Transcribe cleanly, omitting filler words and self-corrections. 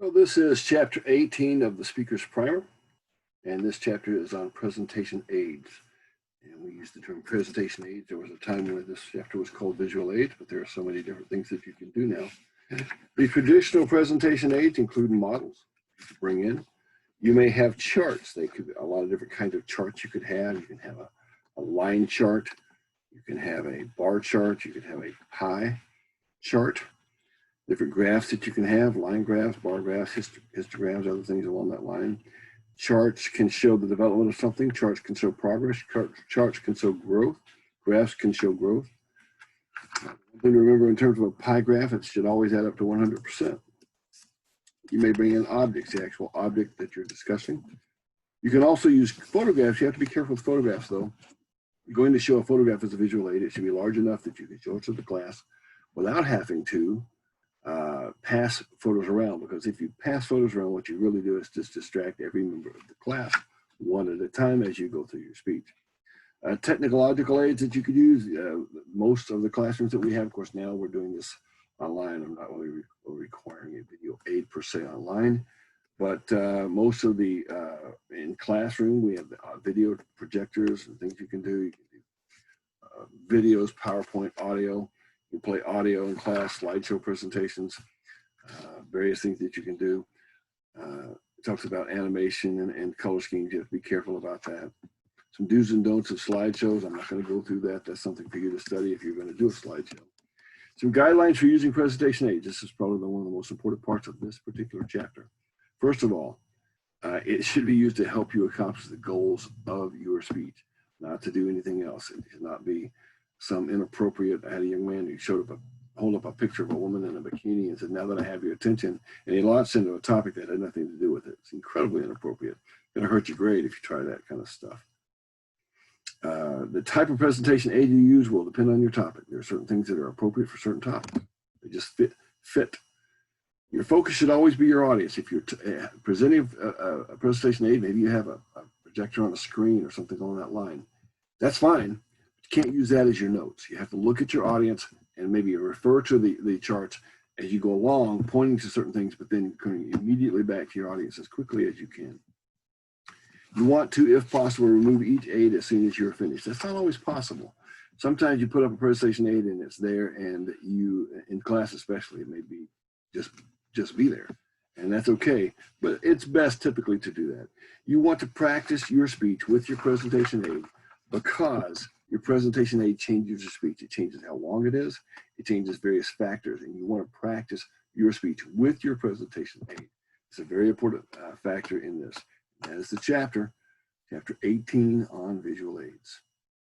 Well, this is chapter 18 of the Speaker's Primer, and this chapter is on presentation aids. And we use the term presentation aids. There was a time when this chapter was called visual aids, but there are so many different things that you can do now. The traditional presentation aids include models to bring in. You may have charts. They could a lot of different kinds of charts you could have. You can have a line chart. You can have a bar chart. You can have a pie chart. Different graphs that you can have, line graphs, bar graphs, histograms, other things along that line. Charts can show the development of something. Charts can show progress. Charts can show growth. Graphs can show growth. One thing to remember in terms of a pie graph, it should always add up to 100%. You may bring in objects, the actual object that you're discussing. You can also use photographs. You have to be careful with photographs, though. You're going to show a photograph as a visual aid. It should be large enough that you can show it to the class without having to pass photos around, because if you pass photos around, what you really do is just distract every member of the class one at a time as you go through your speech. Technological aids that you could use, most of the classrooms that we have, of course, now we're doing this online. I'm not really requiring a video aid per se online, but most of the, in classroom, we have video projectors and things you can do. You can do videos, PowerPoint, audio. You play audio in class, slideshow presentations, various things that you can do. It talks about animation and color schemes. You have to be careful about that. Some do's and don'ts of slideshows. I'm not going to go through that. That's something for you to study if you're going to do a slideshow. Some guidelines for using presentation aids. This is probably one of the most important parts of this particular chapter. First of all, it should be used to help you accomplish the goals of your speech, not to do anything else. It should not be some inappropriate. I had a young man who hold up a picture of a woman in a bikini and said, "Now that I have your attention," and he launched into a topic that had nothing to do with it. It's incredibly inappropriate. It's going to hurt your grade if you try that kind of stuff. The type of presentation aid you use will depend on your topic. There are certain things that are appropriate for certain topics. They just fit. Your focus should always be your audience. If you're presenting a presentation aid, maybe you have a projector on a screen or something along that line. That's fine. You can't use that as your notes. You have to look at your audience and maybe refer to the charts as you go along, pointing to certain things, but then coming immediately back to your audience as quickly as you can. You want to, if possible, remove each aid as soon as you're finished. That's not always possible. Sometimes you put up a presentation aid and it's there, and you, in class especially, it may be just be there, and that's okay, but it's best typically to do that. You want to practice your speech with your presentation aid, because your presentation aid changes your speech. It changes how long it is. It changes various factors, and you want to practice your speech with your presentation aid. It's a very important factor in this. That is the chapter 18 on visual aids.